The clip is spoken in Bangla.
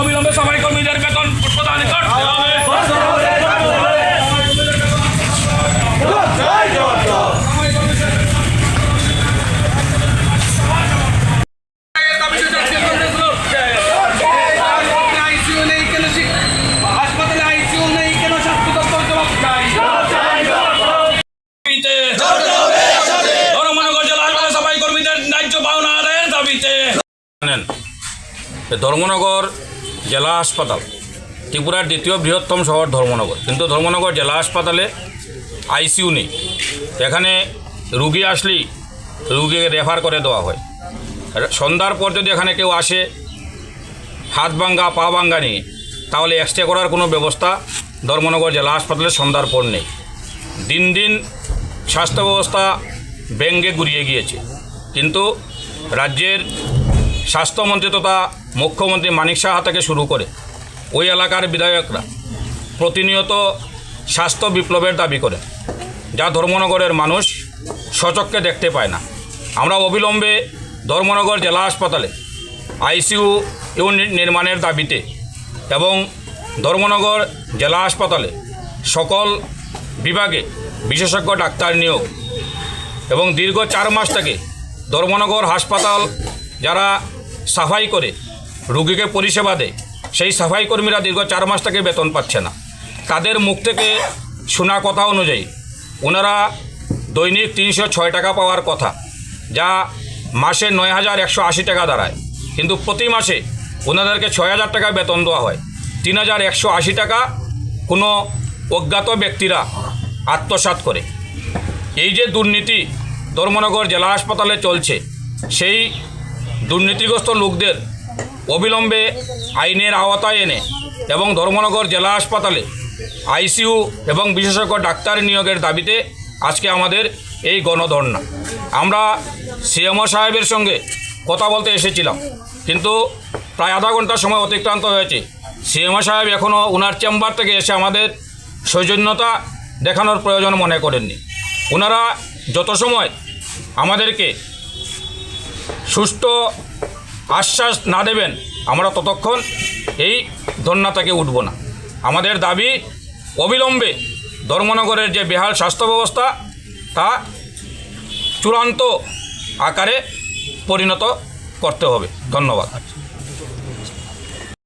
অবিলম্বে সবাই কর্মীদের বেতন প্রদান করতে হবে। ধর্মনগর জেলা হাসপাতাল ত্রিপুরার দ্বিতীয় বৃহত্তম শহর ধর্মনগর, কিন্তু ধর্মনগর জেলা হাসপাতালে আইসিইউ নেই। এখানে রুগী আসলেই রুগীকে রেফার করে দেওয়া হয়। সন্ধ্যার পর যদি এখানে কেউ আসে হাত ভাঙ্গা পা ভাঙ্গা নিয়ে, তাহলে এক্সরে করার কোনো ব্যবস্থা ধর্মনগর জেলা হাসপাতালে সন্ধ্যার পর নেই। দিন দিন স্বাস্থ্য ব্যবস্থা ব্যঙ্গে গুড়িয়ে গিয়েছে, কিন্তু রাজ্যের স্বাস্থ্যমন্ত্রী তথা মুখ্যমন্ত্রী মানিক সাহা থেকে শুরু করে ওই এলাকার বিধায়করা প্রতিনিয়ত স্বাস্থ্য বিপ্লবের দাবি করে, যা ধর্মনগরের মানুষ সচক্ষে দেখতে পায় না। আমরা অবিলম্বে ধর্মনগর জেলা হাসপাতালে আইসিইউ ইউনিট নির্মাণের দাবিতে এবং ধর্মনগর জেলা হাসপাতালে সকল বিভাগে বিশেষজ্ঞ ডাক্তার নিয়োগ এবং দীর্ঘ 4 মাস থেকে ধর্মনগর হাসপাতাল যারা সাফাই করে রুগীকে পরিষেবা দেয়, সেই সাফাই কর্মীরা দীর্ঘ 4 মাস থেকে বেতন পাচ্ছে না। তাদের মুখ থেকে শোনা কথা অনুযায়ী ওনারা দৈনিক 306 টাকা পাওয়ার কথা, যা মাসে 9,180 টাকা দাঁড়ায়, কিন্তু প্রতি মাসে ওনাদেরকে 6,000 টাকা বেতন দেওয়া হয়। 3,180 টাকা কোনো অজ্ঞাত ব্যক্তিরা আত্মসাৎ করে। এই যে দুর্নীতি ধর্মনগর জেলা হাসপাতালে চলছে, সেই দুর্নীতিগ্রস্ত লোকদের অবিলম্বে আইনের আওতায় এনে এবং ধর্মনগর জেলা হাসপাতালে আইসিইউ এবং বিশেষজ্ঞ ডাক্তার নিয়োগের দাবিতে আজকে আমাদের এই গণধর্ণা। আমরা সিএমও সাহেবের সঙ্গে কথা বলতে এসেছিলাম, কিন্তু প্রায় আধা ঘন্টার সময় অতিক্রান্ত হয়েছে। সিএমও সাহেব এখনও ওনার চেম্বার থেকে এসে আমাদের সৌজন্যতা দেখানোর প্রয়োজন মনে করেননি। ওনারা যত সময় আমাদেরকে সুষ্ঠু আশ্বাস না দেবেন, আমরা ততক্ষণ এই ধর্ণা থেকে উঠব না। আমাদের দাবি অবিলম্বে ধর্মনগরের যে বেহাল স্বাস্থ্য ব্যবস্থা তা চূড়ান্ত আকারে পরিণত করতে হবে। ধন্যবাদ।